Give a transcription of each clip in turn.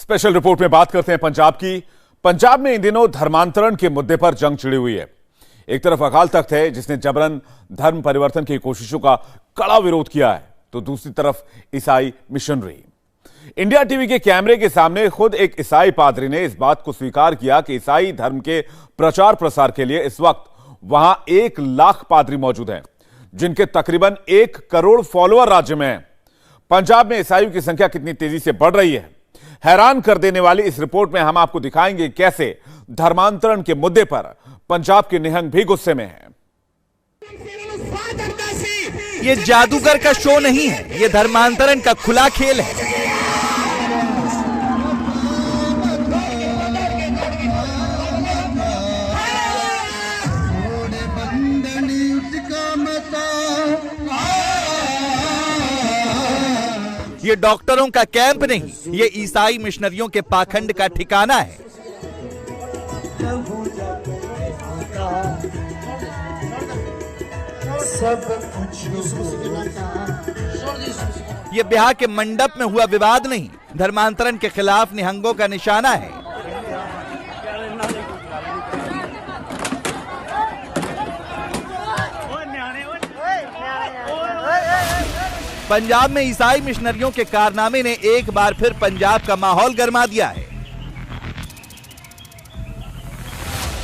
Special report में बात करते हैं पंजाब की। पंजाब में इन दिनों धर्मांतरण के मुद्दे पर जंग छिड़ी हुई है। एक तरफ अकाल तख्त है जिसने जबरन धर्म परिवर्तन की कोशिशों का कड़ा विरोध किया है, तो दूसरी तरफ ईसाई मिशनरी। इंडिया टीवी के कैमरे के सामने खुद एक ईसाई पादरी ने इस बात को स्वीकार किया कि ईसाई धर्म के प्रचार प्रसार के लिए इस वक्त वहां 1 लाख पादरी मौजूद हैं, जिनके तकरीबन 1 करोड़ फॉलोअर राज्य में हैं। पंजाब में ईसाइयों की संख्या कितनी तेजी से बढ़ रही है, हैरान कर देने वाली इस रिपोर्ट में हम आपको दिखाएंगे कैसे धर्मांतरण के मुद्दे पर पंजाब के निहंग भी गुस्से में हैं। ये जादूगर का शो नहीं है, ये धर्मांतरण का खुला खेल है। ये डॉक्टरों का कैंप नहीं, ये ईसाई मिशनरियों के पाखंड का ठिकाना है। ये ब्याह के मंडप में हुआ विवाद नहीं, धर्मांतरण के खिलाफ निहंगों का निशाना है। पंजाब में ईसाई मिशनरियों के कारनामे ने एक बार फिर पंजाब का माहौल गर्मा दिया है।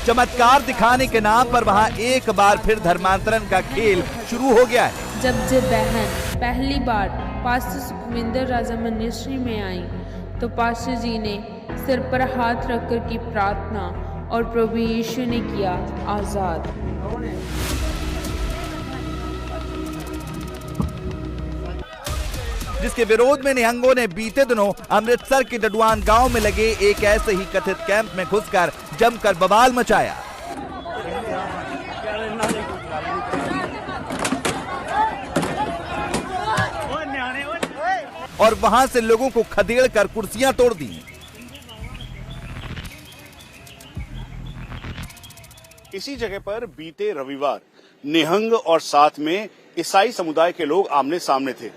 चमत्कार दिखाने के नाम पर वहां एक बार फिर धर्मांतरण का खेल शुरू हो गया है। जब बहन पहली बार पास्टर सुखविंदर राजा मिनिस्ट्री में आई तो पास्टर जी ने सिर पर हाथ रखकर की प्रार्थना और प्रभु यीशु ने किया आजाद। जिसके विरोध में निहंगों ने बीते दिनों अमृतसर के डडवान गांव में लगे एक ऐसे ही कथित कैंप में घुसकर जमकर बवाल मचाया। और वहां से लोगों को खदेड़ कर कुर्सियां तोड़ दी। इसी जगह पर बीते रविवार निहंग और साथ में ईसाई समुदाय के लोग आमने सामने थे।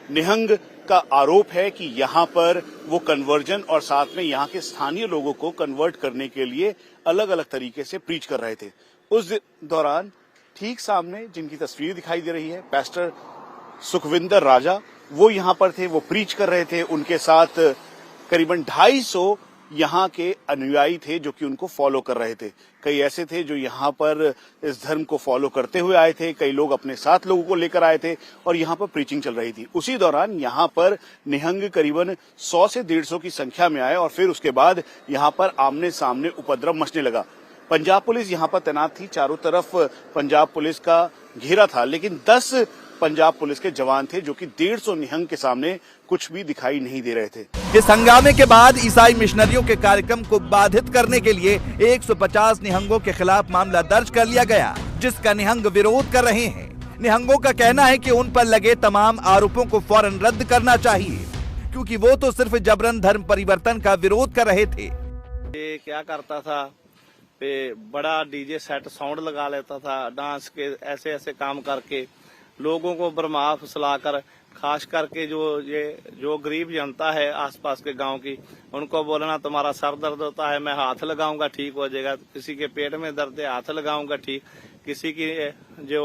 निहंग का आरोप है कि यहाँ पर वो कन्वर्जन और साथ में यहाँ के स्थानीय लोगों को कन्वर्ट करने के लिए अलग अलग तरीके से प्रीच कर रहे थे। उस दौरान ठीक सामने जिनकी तस्वीर दिखाई दे रही है, पास्टर सुखविंदर राजा, वो यहाँ पर थे, वो प्रीच कर रहे थे। उनके साथ करीबन 250 यहाँ के अनुयायी थे जो कि उनको फॉलो कर रहे थे। कई ऐसे थे जो यहाँ पर इस धर्म को फॉलो करते हुए आए थे, कई लोग अपने साथ लोगों को लेकर आए थे और यहाँ पर प्रीचिंग चल रही थी। उसी दौरान यहाँ पर निहंग करीबन 100 से 150 की संख्या में आए और फिर उसके बाद यहाँ पर आमने सामने उपद्रव मचने लगा। पंजाब पुलिस यहाँ पर तैनात थी, चारों तरफ पंजाब पुलिस का घेरा था, लेकिन 10 पंजाब पुलिस के जवान थे जो कि 150 निहंग के सामने कुछ भी दिखाई नहीं दे रहे थे। इस हंगामे के बाद ईसाई मिशनरियों के कार्यक्रम को बाधित करने के लिए 150 निहंगों के खिलाफ मामला दर्ज कर लिया गया, जिसका निहंग विरोध कर रहे हैं। निहंगों का कहना है कि उन पर लगे तमाम आरोपों को फौरन रद्द करना चाहिए, क्योंकि वो तो सिर्फ जबरन धर्म परिवर्तन का विरोध कर रहे थे। ये क्या करता था, बड़ा डीजे सेट साउंड लगा लेता था, डांस के ऐसे ऐसे काम करके लोगों को भरमा फुसलाकर, खास करके जो गरीब जनता है आसपास के गांव की, उनको बोलना तुम्हारा सर दर्द होता है, मैं हाथ लगाऊंगा ठीक हो जाएगा, किसी के पेट में दर्द है हाथ लगाऊंगा ठीक, किसी की जो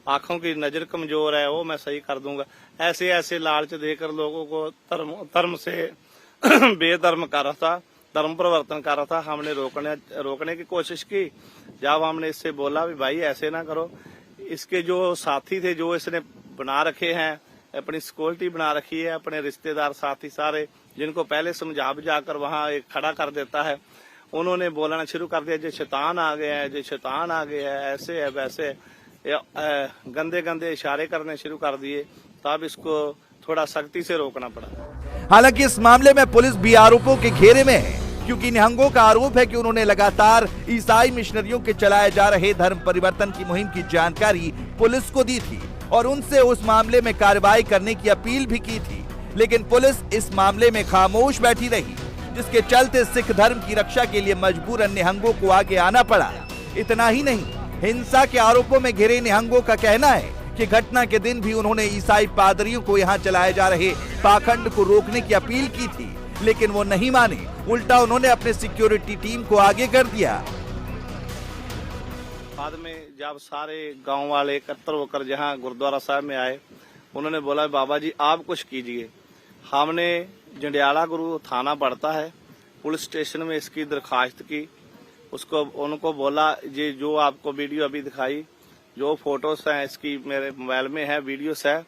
आंखों की नजर कमजोर है वो मैं सही कर दूंगा। ऐसे ऐसे लालच देकर लोगों को धर्म से बेधर्म कर रहा था, धर्म परिवर्तन कर रहा था। हमने रोकने की कोशिश की। जब हमने इससे बोला भी भाई ऐसे ना करो, इसके जो साथी थे, जो इसने बना रखे हैं, अपनी सिक्योरिटी बना रखी है, अपने रिश्तेदार साथी सारे, जिनको पहले समझा बुझाकर वहां एक खड़ा कर देता है, उन्होंने बोलना शुरू कर दिया, जो शैतान आ गया है, जो शैतान आ गया है, ऐसे है वैसे, गंदे गंदे इशारे करने शुरू कर दिए। तब इसको थोड़ा सख्ती से रोकना पड़ा। हालांकि इस मामले में पुलिस भी आरोपों के घेरे में है, क्योंकि निहंगों का आरोप है कि उन्होंने लगातार ईसाई मिशनरियों के चलाए जा रहे धर्म परिवर्तन की मुहिम की जानकारी पुलिस को दी थी और उनसे उस मामले में कार्रवाई करने की अपील भी की थी, लेकिन पुलिस इस मामले में खामोश बैठी रही, जिसके चलते सिख धर्म की रक्षा के लिए मजबूरन निहंगों को आगे आना पड़ा। इतना ही नहीं, हिंसा के आरोपों में घिरे निहंगों का कहना है कि घटना के दिन भी उन्होंने ईसाई पादरियों को यहाँ चलाए जा रहे पाखंड को रोकने की अपील की थी, लेकिन वो नहीं माने। उल्टा उन्होंने अपने सिक्योरिटी टीम को आगे कर दिया। बाद में जब सारे गांव वाले एकत्र होकर जहां गुरुद्वारा साहब में आए, उन्होंने बोला बाबा जी आप कुछ कीजिए। हमने जंडियाला गुरु थाना पड़ता है, पुलिस स्टेशन में इसकी दरखास्त की। उसको उनको बोला ये जो आपको वीडियो अभी दिखाई, जो फोटोस हैं इसकी मेरे मोबाइल में है, वीडियोस है,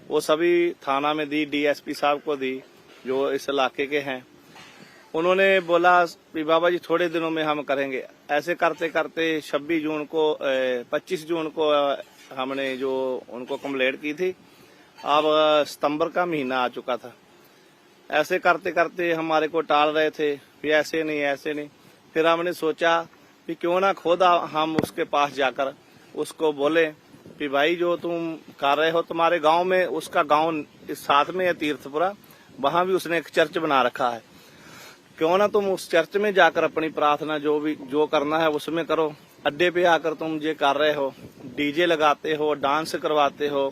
वो सभी थाना में दी, डीएसपी साहब को दी जो इस इलाके के हैं। उन्होंने बोला कि बाबा जी थोड़े दिनों में हम करेंगे। ऐसे करते करते 25 जून को हमने जो उनको कंप्लेंट की थी, अब सितंबर का महीना आ चुका था। ऐसे करते करते हमारे को टाल रहे थे, फिर ऐसे नहीं। फिर हमने सोचा कि क्यों ना खुद हम उसके पास जाकर उसको बोले कि भाई जो तुम कर रहे हो, तुम्हारे गांव में, उसका गांव इस साथ में है तीर्थपुरा, वहां भी उसने एक चर्च बना रखा है, क्यों ना तुम उस चर्च में जाकर अपनी प्रार्थना जो करना है उसमें करो। अड्डे पे आकर तुम ये कर रहे हो, डीजे लगाते हो, डांस करवाते हो,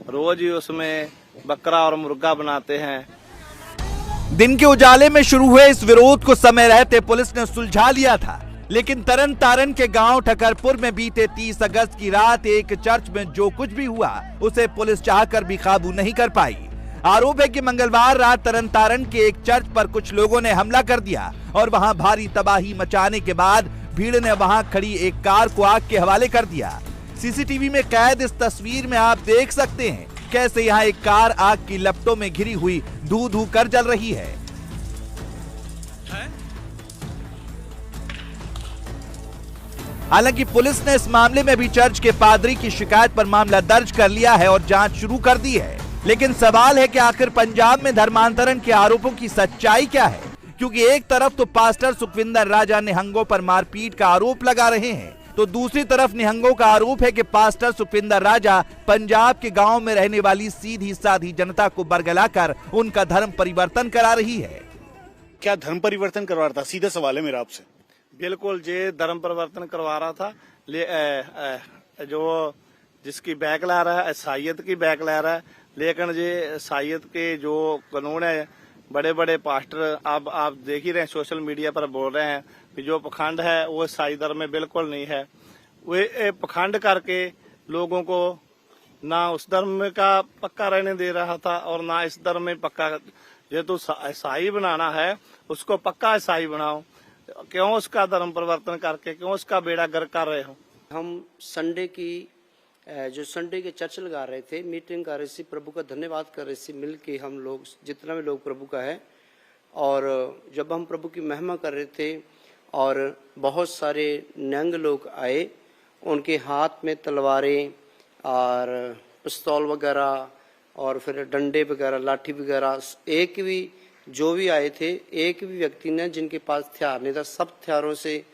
रोज ही उसमें बकरा और मुर्गा बनाते हैं। दिन के उजाले में शुरू हुए इस विरोध को समय रहते पुलिस ने सुलझा लिया था, लेकिन तरन तारण के गांव ठकरपुर में बीते 30 अगस्त की रात एक चर्च में जो कुछ भी हुआ उसे पुलिस चाहकर भी काबू नहीं कर पाई। आरोप है कि मंगलवार रात तरन तारण के एक चर्च पर कुछ लोगों ने हमला कर दिया और वहां भारी तबाही मचाने के बाद भीड़ ने वहां खड़ी एक कार को आग के हवाले कर दिया। सीसीटीवी में कैद इस तस्वीर में आप देख सकते हैं कैसे यहाँ एक कार आग की लपटों में घिरी हुई धू धू कर जल रही है। हालांकि पुलिस ने इस मामले में भी चर्च के पादरी की शिकायत पर मामला दर्ज कर लिया है और जांच शुरू कर दी है। लेकिन सवाल है कि आखिर पंजाब में धर्मांतरण के आरोपों की सच्चाई क्या है, क्योंकि एक तरफ तो पास्टर सुखविंदर राजा निहंगों पर मारपीट का आरोप लगा रहे हैं, तो दूसरी तरफ निहंगों का आरोप है कि पास्टर सुखविंदर राजा पंजाब के गांव में रहने वाली सीधी साधी जनता को बरगलाकर उनका धर्म परिवर्तन करा रही है। क्या धर्म परिवर्तन करवा रहा था? सीधा सवाल है मेरा आपसे। बिल्कुल, ये धर्म परिवर्तन करवा रहा था। जो जिसकी बैक ला रहा है, ईसाइयत की बैक ला रहा है, लेकिन ये ईसाइयत के जो कानून है, बड़े बड़े पास्टर अब आप देख ही रहे हैं, सोशल मीडिया पर बोल रहे हैं कि जो पखंड है वो ईसाई धर्म में बिल्कुल नहीं है। वे पखंड करके लोगों को ना उस धर्म का पक्का रहने दे रहा था और ना इस धर्म में पक्का। ये तो ईसाई बनाना है, उसको पक्का ईसाई बनाओ। क्यों उसका धर्म परिवर्तन करके क्यों उसका बेड़ा गर्क कर रहे हो? हम संडे के चर्च लगा रहे थे, मीटिंग कर रहे थे, प्रभु का धन्यवाद कर रहे थे, मिल के हम लोग जितना भी लोग प्रभु का है। और जब हम प्रभु की महिमा कर रहे थे और बहुत सारे निहंग लोग आए, उनके हाथ में तलवारें और पिस्तौल वगैरह और फिर डंडे वगैरह, लाठी वगैरह, एक भी जो भी आए थे, एक भी व्यक्ति ने जिनके पास हथियार नहीं था, सब हथियारों से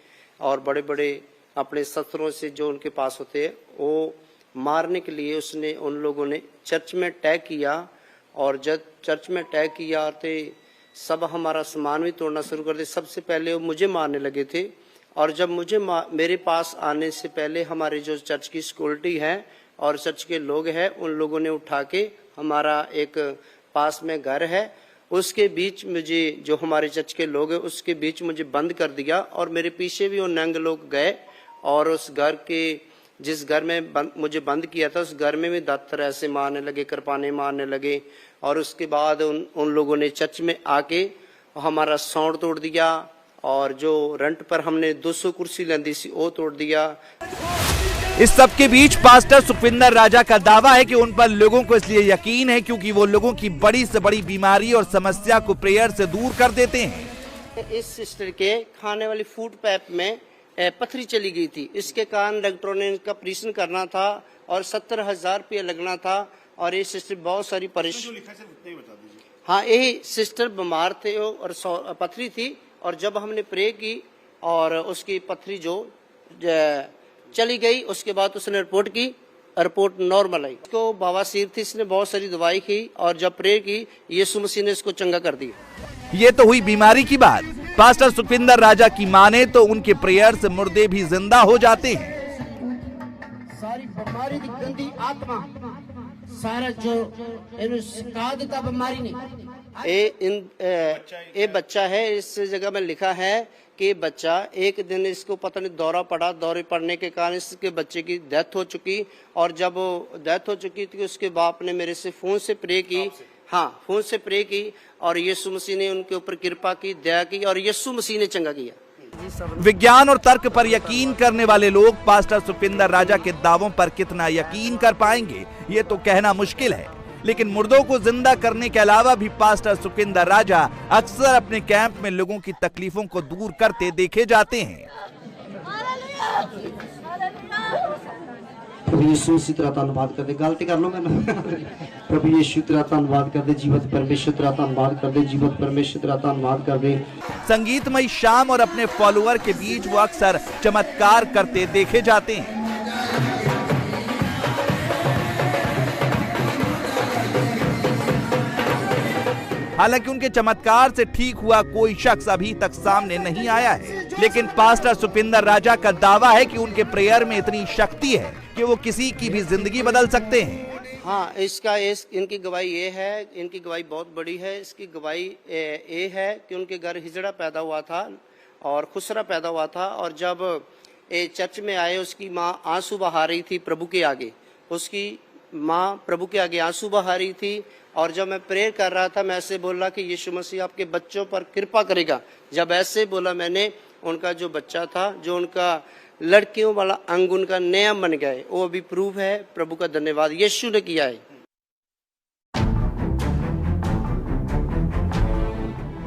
और बड़े बड़े अपने शस्त्रों से जो उनके पास होते हैं वो मारने के लिए उसने उन लोगों ने चर्च में अटैक किया। और जब चर्च में अटैक किया तो सब हमारा सामान भी तोड़ना शुरू कर दिया। सबसे पहले वो मुझे मारने लगे थे और जब मेरे पास आने से पहले हमारे जो चर्च की सिक्योरिटी है और चर्च के लोग हैं, उन लोगों ने उठा के हमारा एक पास में घर है उसके बीच मुझे, जो हमारे चर्च के लोग हैं उसके बीच मुझे बंद कर दिया और मेरे पीछे भी वो निहंग लोग गए और उस घर के जिस घर में मुझे बंद किया था उस घर में भी दातर ऐसे मारने लगे, कृपाने मारने लगे। और उसके बाद उन लोगों ने चर्च में आके हमारा साउंड तोड़ दिया और जो रेंट पर हमने 200 कुर्सी लेंदी सी वो तोड़ दिया। इस सब के बीच पास्टर सुखविंदर राजा का दावा है कि उन पर लोगों को इसलिए यकीन है क्योंकि वो लोगों की बड़ी से बड़ी बीमारी और समस्या को प्रेयर से दूर कर देते हैं। इस सिस्टर के खाने वाली फूड पैप में पथरी चली गई थी, इसके कारण डॉक्टरों ने इनका ऑपरेशन करना था और 70,000 रुपया लगना था। और ये सिस्टर बहुत सारी परेशानी, हाँ यही सिस्टर बीमार थे और पथरी थी और जब हमने प्रे की और उसकी पथरी जो चली गई उसके बाद उसने रिपोर्ट नॉर्मल आई। उसको बवासीर थी, इसने बहुत सारी दवाई की और जब प्रे की यीशु मसीह ने इसको चंगा कर दिया। ये तो हुई बीमारी की बात। पास्टर सुखविंदर राजा की माने तो उनके प्रेयर से मुर्दे भी जिंदा हो जाते हैं। सारी बीमारी की गंदी आत्मा सारा जो शिकायत का बीमारी नहीं ये बच्चा है। इस जगह में लिखा है कि बच्चा एक दिन इसको पता नहीं दौरा पड़ा, दौरे पड़ने के कारण इसके बच्चे की डेथ हो चुकी, और जब डेथ हो चुकी थी उसके बाप ने मेरे से फोन से प्रे की, हाँ फोन से प्रे की, और यीशु मसीह ने उनके ऊपर कृपा की, दया की, और यीशु मसीह ने चंगा किया। विज्ञान और तर्क पर यकीन करने वाले लोग पास्टर सुपिंदर राजा के दावों पर कितना यकीन कर पाएंगे ये तो कहना मुश्किल है, लेकिन मुर्दों को जिंदा करने के अलावा भी पास्टर सुपिंदर राजा अक्सर अपने कैंप में लोगों की तकलीफों को दूर करते देखे जाते हैं। प्रभु यीशु इसी तरह धन्यवाद करते, गलती कर लो मैंने। प्रभु यीशु तेरा धन्यवाद करते, जीवत परमेश्वर तेरा धन्यवाद करते, जीवत परमेश्वर तेरा धन्यवाद करते। संगीतमय शाम और अपने फॉलोअर के बीच वो अक्सर चमत्कार करते देखे जाते हैं। हालांकि उनके चमत्कार से ठीक हुआ कोई शख्स अभी तक सामने नहीं आया है, लेकिन पास्टर सुपिंदर राजा का दावा है कि उनके प्रेयर में इतनी शक्ति है कि वो किसी की भी जिंदगी बदल सकते हैं। हाँ, इनकी गवाही ये है, इनकी गवाही बहुत बड़ी है। इसकी गवाही ये है कि उनके घर हिजड़ा पैदा हुआ था और खुसरा पैदा हुआ था, और जब ये चर्च में आए उसकी माँ आंसू बहा रही थी प्रभु के आगे, उसकी माँ प्रभु के आगे आंसू बहा रही थी, और जब मैं प्रेयर कर रहा था मैं ऐसे बोला कि यीशु मसीह आपके बच्चों पर कृपा करेगा। जब ऐसे बोला मैंने, उनका जो बच्चा था, जो उनका लड़कियों वाला अंग उनका नया बन गया है, वो अभी प्रूफ है। प्रभु का धन्यवाद, यीशु ने किया है।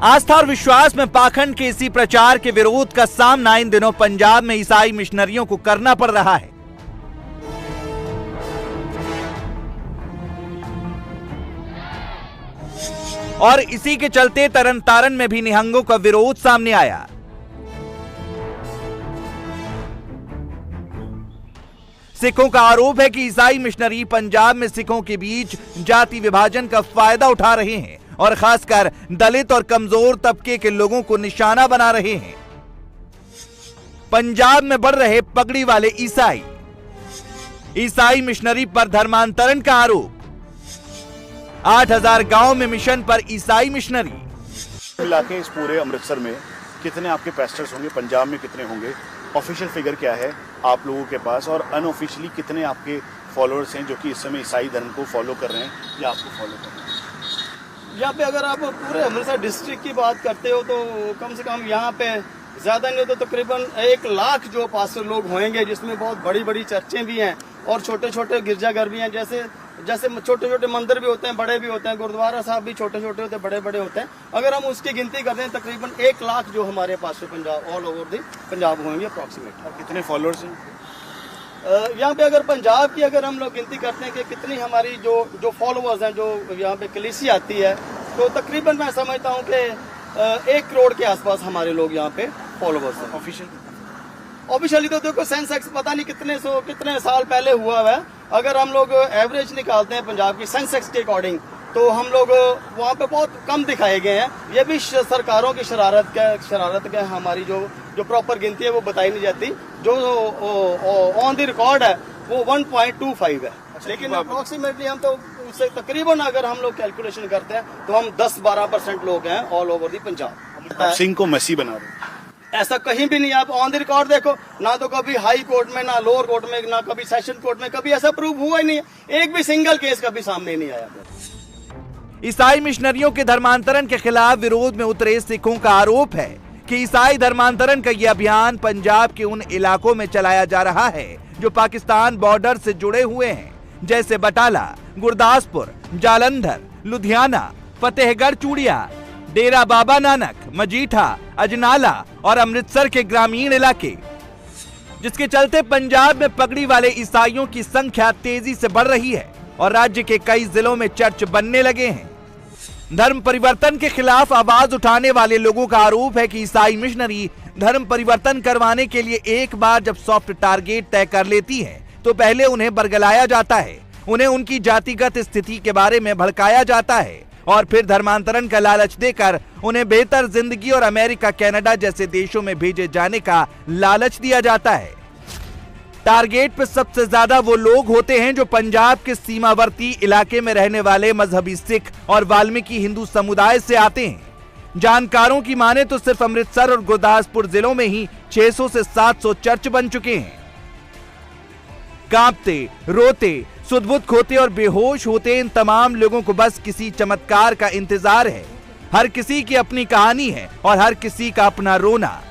आस्था और विश्वास में पाखंड के इसी प्रचार के विरोध का सामना इन दिनों पंजाब में ईसाई मिशनरियों को करना पड़ रहा है। और इसी के चलते तरन तारण में भी निहंगों का विरोध सामने आया। सिखों का आरोप है कि ईसाई मिशनरी पंजाब में सिखों के बीच जाति विभाजन का फायदा उठा रहे हैं और खासकर दलित और कमजोर तबके के लोगों को निशाना बना रहे हैं। पंजाब में बढ़ रहे पगड़ी वाले ईसाई मिशनरी पर धर्मांतरण का आरोप। 8000 गांव में मिशन पर ईसाई मिशनरी। मिला के इस पूरे अमृतसर में कितने आपके पास्टर्स होंगे, पंजाब में कितने होंगे, ऑफिशियल फिगर क्या है आप लोगों के पास, और अनऑफिशियली कितने आपके फॉलोअर्स हैं जो कि इस समय ईसाई धर्म को फॉलो कर रहे हैं या आपको फॉलो कर रहे हैं? यहाँ पे अगर आप पूरे अमृतसर डिस्ट्रिक्ट की बात करते हो तो कम से कम यहाँ पे ज्यादा नहीं तो तकरीबन 1 लाख जो पास्टर लोग होंगे, जिसमें बहुत बड़ी बड़ी चर्चें भी हैं और छोटे छोटे गिरजाघर भी हैं। जैसे छोटे छोटे मंदिर भी होते हैं, बड़े भी होते हैं, गुरुद्वारा साहब भी छोटे छोटे होते हैं, बड़े बड़े होते हैं। अगर हम उसकी गिनती करते हैं तकरीबन 1 लाख जो हमारे पास Punjab all over the Punjab होंगे अप्रॉक्सीमेट। और कितने फॉलोअर्स हैं यहाँ पे? अगर पंजाब की अगर हम लोग गिनती करते हैं कि कितनी हमारी जो फॉलोअर्स हैं, जो यहाँ पे कलीसिया आती है, तो तकरीबन मैं समझता हूँ कि 1 करोड़ के आसपास हमारे लोग यहाँ पे फॉलोअर्स हैं। ऑफिशियली तो देखो सेंसेक्स पता नहीं कितने साल पहले हुआ है। अगर हम लोग एवरेज निकालते हैं पंजाब की सेंसेक्स के अकॉर्डिंग, तो हम लोग वहाँ पे बहुत कम दिखाए गए हैं। ये भी सरकारों की शरारत का हमारी जो प्रॉपर गिनती है वो बताई नहीं जाती। जो ऑन द रिकॉर्ड है वो 1.25 है। लेकिन अप्रोक्सीमेटली हम तो उससे तकरीबन अगर हम लोग कैलकुलेशन करते हैं तो हम 10-12% लोग हैं all over the Punjab. Singh को मसीह बना रहे ऐसा कहीं भी नहीं। आप ऑन द रिकॉर्ड देखो, ना तो कभी हाई कोर्ट में, ना लोअर कोर्ट में, ना कभी सेशन कोर्ट में, कभी ऐसा प्रूव हुआ ही नहीं है। एक भी सिंगल केस कभी सामने नहीं आया। ईसाई मिशनरियों के धर्मांतरण के खिलाफ विरोध में उतरे सिखों का आरोप है कि ईसाई धर्मांतरण का यह अभियान पंजाब के उन इलाकों में चलाया जा रहा है जो पाकिस्तान बॉर्डर से जुड़े हुए हैं, जैसे बटाला, गुरदासपुर, जालंधर, लुधियाना, फतेहगढ़ चूड़िया, डेरा बाबा नानक, मजीठा, अजनाला और अमृतसर के ग्रामीण इलाके, जिसके चलते पंजाब में पगड़ी वाले ईसाइयों की संख्या तेजी से बढ़ रही है और राज्य के कई जिलों में चर्च बनने लगे हैं। धर्म परिवर्तन के खिलाफ आवाज उठाने वाले लोगों का आरोप है कि ईसाई मिशनरी धर्म परिवर्तन करवाने के लिए एक बार जब सॉफ्ट टारगेट तय कर लेती है तो पहले उन्हें बरगलाया जाता है, उन्हें उनकी जातिगत स्थिति के बारे में भड़काया जाता है और फिर धर्मांतरण का लालच देकर उन्हें बेहतर जिंदगी और अमेरिका, कनाडा जैसे देशों में भेजे जाने का लालच दिया जाता है। टारगेट पे सबसे ज्यादा वो लोग होते हैं जो पंजाब के सीमावर्ती इलाके में रहने वाले मजहबी सिख और वाल्मीकि हिंदू समुदाय से आते हैं। जानकारों की माने तो सिर्फ अमृतसर और गुरदासपुर जिलों में ही 600 से 700 चर्च बन चुके हैं। कांपते, रोते, सुध-बुध खोते और बेहोश होते इन तमाम लोगों को बस किसी चमत्कार का इंतजार है। हर किसी की अपनी कहानी है और हर किसी का अपना रोना।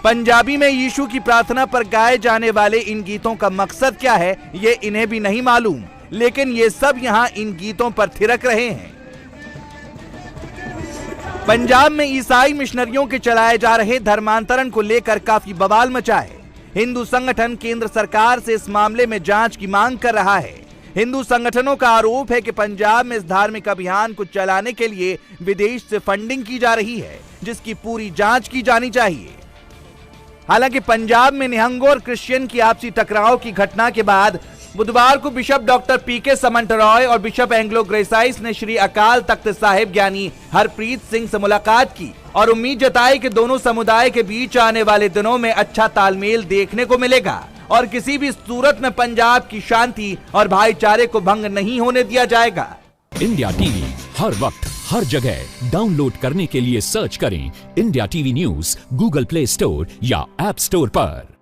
पंजाबी में यीशु की प्रार्थना पर गाए जाने वाले इन गीतों का मकसद क्या है, ये इन्हें भी नहीं मालूम, लेकिन ये सब यहाँ इन गीतों पर थिरक रहे हैं। पंजाब में ईसाई मिशनरियों के चलाए जा रहे धर्मांतरण को लेकर काफी बवाल मचा है। हिंदू संगठन केंद्र सरकार से इस मामले में जांच की मांग कर रहा है। हिंदू संगठनों का आरोप है कि पंजाब में इस धार्मिक अभियान को चलाने के लिए विदेश से फंडिंग की जा रही है, जिसकी पूरी जांच की जानी चाहिए। हालांकि पंजाब में निहंगों और क्रिश्चियन की आपसी टकराव की घटना के बाद बुधवार को बिशप डॉक्टर पीके समंतरॉय और बिशप एंग्लो ग्रेसाइस ने श्री अकाल तख्त साहिब ज्ञानी हरप्रीत सिंह से मुलाकात की और उम्मीद जताई कि दोनों समुदाय के बीच आने वाले दिनों में अच्छा तालमेल देखने को मिलेगा और किसी भी सूरत में पंजाब की शांति और भाईचारे को भंग नहीं होने दिया जाएगा। इंडिया टीवी हर वक्त हर जगह डाउनलोड करने के लिए सर्च करें India TV news Google play store या ऐप स्टोर पर।